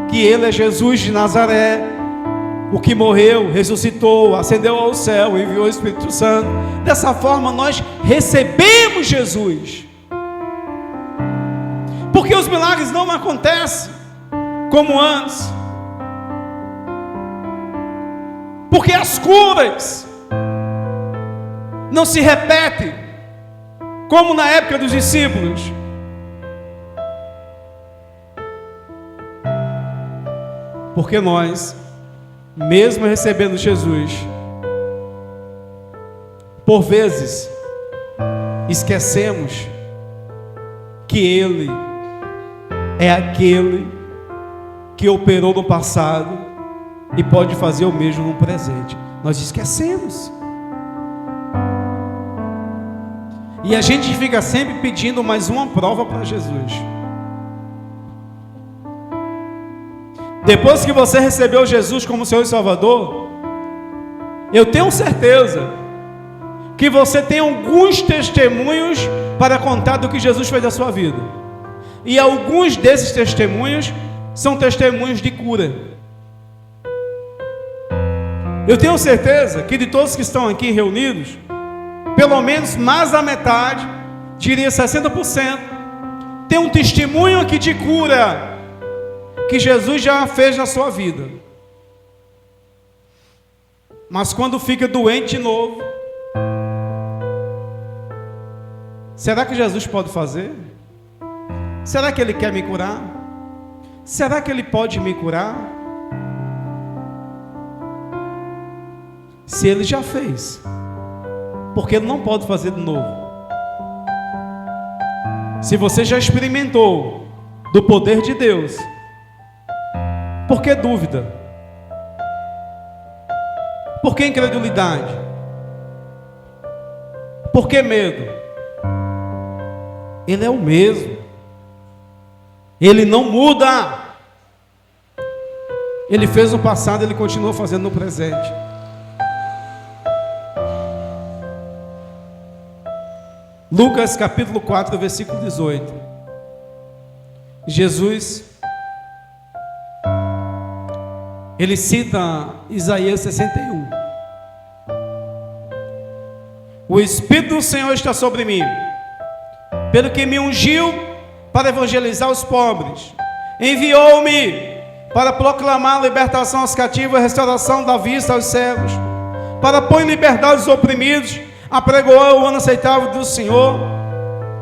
que Ele é Jesus de Nazaré, o que morreu, ressuscitou, ascendeu ao céu, enviou o Espírito Santo. Dessa forma nós recebemos Jesus, porque os milagres não acontecem como antes, porque as curas não se repetem como na época dos discípulos. Porque nós, mesmo recebendo Jesus, por vezes, esquecemos que Ele é aquele que operou no passado e pode fazer o mesmo no presente. Nós esquecemos. E a gente fica sempre pedindo mais uma prova para Jesus. Depois que você recebeu Jesus como Senhor e Salvador, eu tenho certeza que você tem alguns testemunhos para contar do que Jesus fez da sua vida. E alguns desses testemunhos são testemunhos de cura. Eu tenho certeza que de todos que estão aqui reunidos, pelo menos mais da metade, diria 60%, tem um testemunho aqui de cura que Jesus já fez na sua vida. Mas quando fica doente de novo, será que Jesus pode fazer? Será que Ele quer me curar? Será que Ele pode me curar? Se Ele já fez, porque Ele não pode fazer de novo. Se você já experimentou do poder de Deus, por que dúvida? Por que incredulidade? Por que medo? Ele é o mesmo. Ele não muda. Ele fez no passado, Ele continua fazendo no presente. Lucas capítulo 4, versículo 18. Jesus, Ele cita Isaías 61. O Espírito do Senhor está sobre mim, pelo que me ungiu para evangelizar os pobres, enviou-me para proclamar a libertação aos cativos, a restauração da vista aos cegos, para pôr em liberdade os oprimidos, apregoar o ano aceitável do Senhor.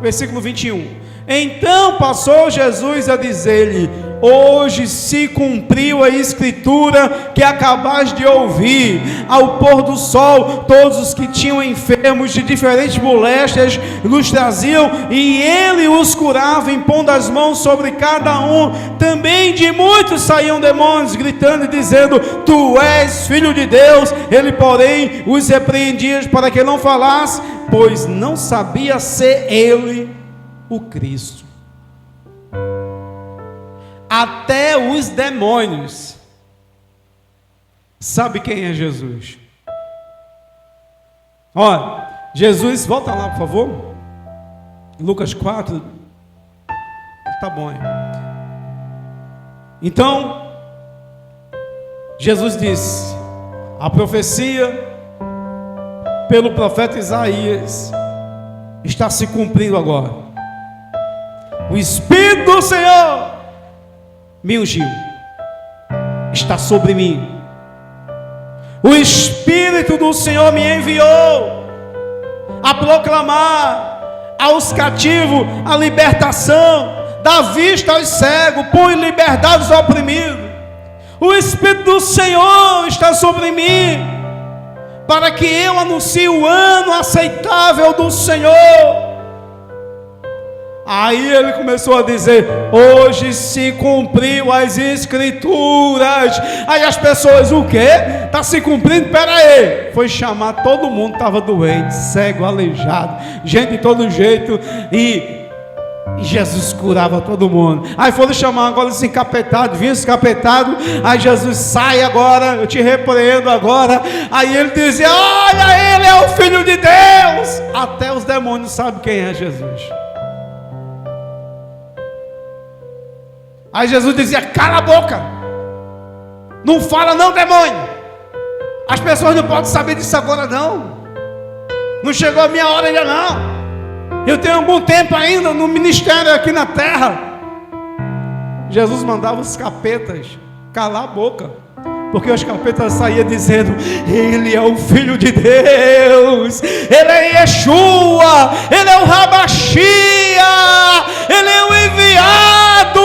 Versículo 21. Então passou Jesus a dizer-lhe: hoje se cumpriu a escritura que acabais de ouvir. Ao pôr do sol, todos os que tinham enfermos de diferentes moléstias nos traziam, e Ele os curava, impondo as mãos sobre cada um. Também de muitos saíam demônios, gritando e dizendo: tu és filho de Deus. Ele, porém, os repreendia para que não falasse, pois não sabia ser Ele o Cristo. Até os demônios sabe quem é Jesus. Olha, Jesus, volta lá por favor, Lucas 4. Tá bom, hein? Então Jesus disse: a profecia pelo profeta Isaías está se cumprindo agora. O Espírito do Senhor me ungiu, está sobre mim. O Espírito do Senhor me enviou a proclamar aos cativos a libertação, dar vista aos cegos, pôr em liberdade os oprimidos. O Espírito do Senhor está sobre mim, para que eu anuncie o ano aceitável do Senhor. Aí Ele começou a dizer: hoje se cumpriu as escrituras. Aí as pessoas: o quê? Está se cumprindo? Espera aí. Foi chamar todo mundo, estava doente, cego, aleijado, gente de todo jeito, e Jesus curava todo mundo. Aí foram chamar agora esse encapetado, vinha esse encapetado. Aí Jesus: sai agora, eu te repreendo agora. Aí ele dizia: olha, Ele é o Filho de Deus. Até os demônios sabem quem é Jesus. Aí Jesus dizia: cala a boca, não fala não, demônio. As pessoas não podem saber disso agora não. Não chegou a minha hora ainda não. Eu tenho algum tempo ainda no ministério aqui na terra. Jesus mandava os capetas calar a boca, porque os capetas saíam dizendo: Ele é o Filho de Deus, Ele é Yeshua, Ele é o Rabashia, Ele é o enviado.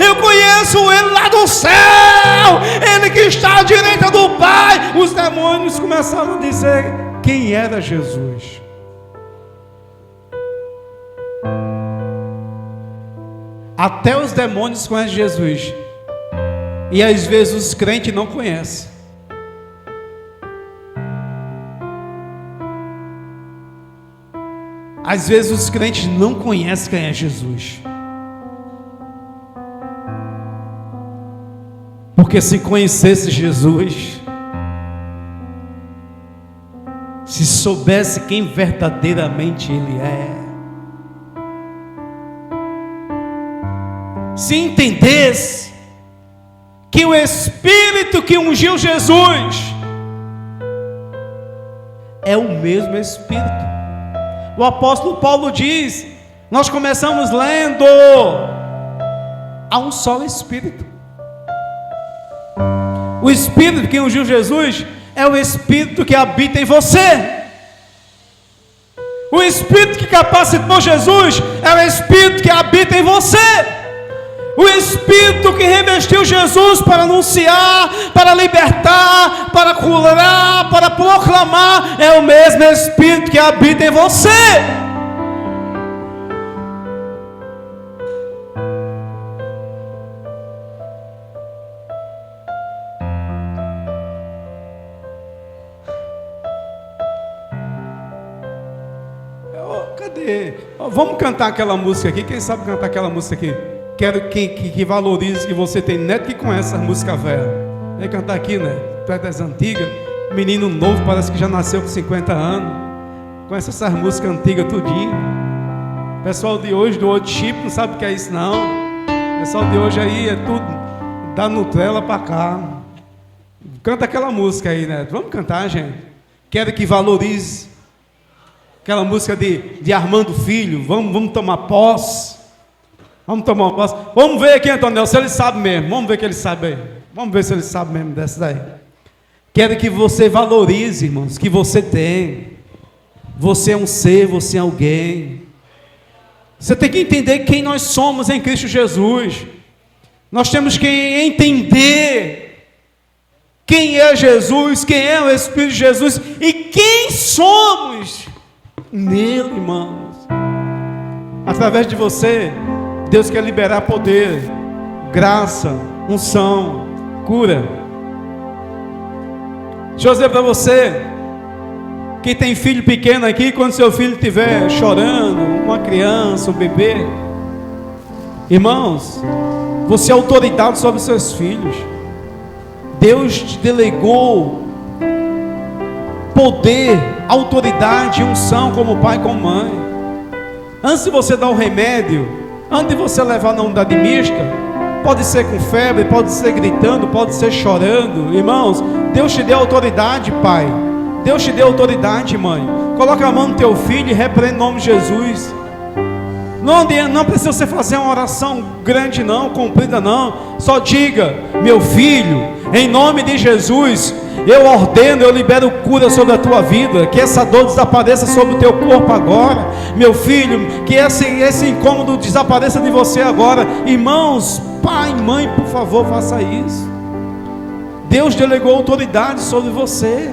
Eu conheço Ele lá do céu, Ele que está à direita do Pai. Os demônios começaram a dizer quem era Jesus. Até os demônios conhecem Jesus. E às vezes os crentes não conhecem. Às vezes os crentes não conhecem quem é Jesus. Porque se conhecesse Jesus, se soubesse quem verdadeiramente Ele é, se entendesse que o Espírito que ungiu Jesus é o mesmo Espírito. O apóstolo Paulo diz, nós começamos lendo, há um só Espírito. O Espírito que ungiu Jesus é o Espírito que habita em você. O Espírito que capacitou Jesus é o Espírito que habita em você. O Espírito que revestiu Jesus para anunciar, para libertar, para curar, para proclamar, é o mesmo Espírito que habita em você. Cadê? Vamos cantar aquela música aqui. Quem sabe cantar aquela música aqui? Quero que valorize que você tem neto que conhece as músicas velhas. Vem cantar aqui, né? Tu é das antigas. Menino novo, parece que já nasceu com 50 anos. Conhece essas músicas antigas tudinho. Pessoal de hoje, do outro chip, não sabe o que é isso não. Pessoal de hoje aí é tudo da Nutella pra cá. Canta aquela música aí, né? Vamos cantar, gente. Quero que valorize aquela música de Armando Filho. Vamos tomar posse. Vamos tomar uma posse. Vamos ver aqui, Antônio, se ele sabe mesmo. Vamos ver que ele sabe aí. Vamos ver se ele sabe mesmo dessa daí. Quero que você valorize, irmãos, que você tem. Você é um ser, você é alguém. Você tem que entender quem nós somos em Cristo Jesus. Nós temos que entender quem é Jesus, quem é o Espírito de Jesus e quem somos nele, irmãos. Através de você, Deus quer liberar poder, graça, unção, cura. Deixa eu dizer para você, que tem filho pequeno aqui, quando seu filho estiver chorando, uma criança, um bebê, irmãos, você é autoridade sobre os seus filhos. Deus te delegou poder, autoridade e unção como pai, como mãe. Antes de você dar o remédio, antes de você levar na unidade mista, pode ser com febre, pode ser gritando, pode ser chorando. Irmãos, Deus te deu autoridade, pai. Deus te deu autoridade, mãe. Coloca a mão no teu filho e repreende o nome de Jesus. Não precisa você fazer uma oração grande não, comprida não. Só diga, meu filho, em nome de Jesus, eu ordeno, eu libero cura sobre a tua vida. Que essa dor desapareça sobre o teu corpo agora. Meu filho, que esse incômodo desapareça de você agora. Irmãos, pai, mãe, por favor, faça isso. Deus delegou autoridade sobre você.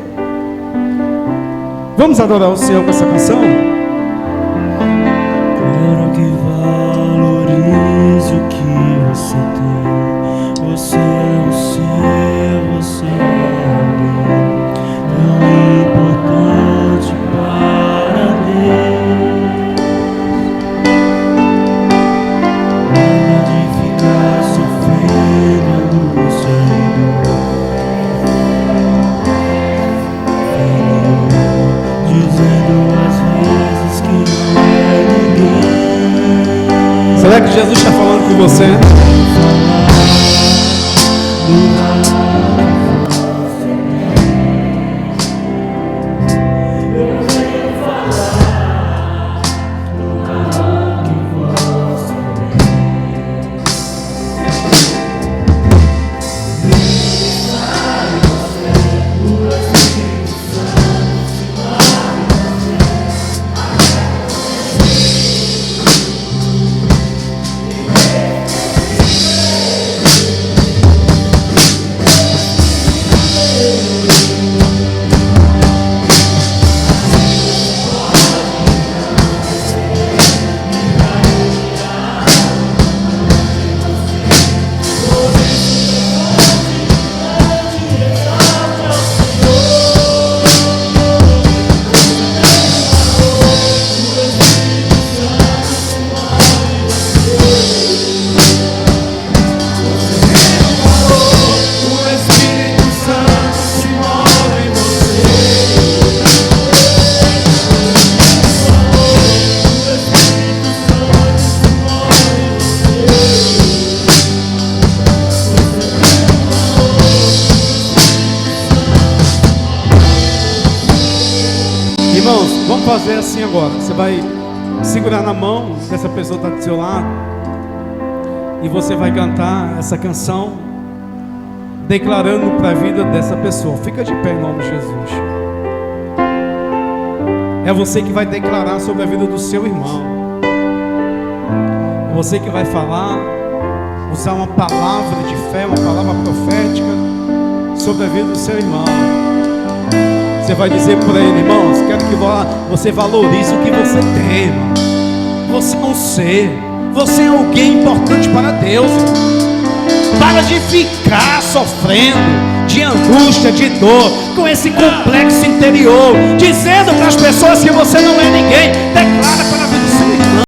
Vamos adorar o Senhor com essa canção? Quero que valorize o que você tem. Você é o seu, você é alguém tão importante para Deus. Nada de ficar sofrendo angustiado, dizendo às vezes que não é ninguém. Será que Jesus está falando com você? Irmãos, vamos fazer assim agora. Você vai segurar na mão dessa pessoa que está do seu lado e você vai cantar essa canção declarando para a vida dessa pessoa. Fica de pé em nome de Jesus. É você que vai declarar sobre a vida do seu irmão. É você que vai falar, usar uma palavra de fé, uma palavra profética sobre a vida do seu irmão. Você vai dizer por ele: irmãos, quero que você valorize o que você tem, irmão. Você é um ser, você é alguém importante para Deus, irmão. Para de ficar sofrendo de angústia, de dor, com esse complexo interior, dizendo para as pessoas que você não é ninguém. Declara para a vida do seu irmão.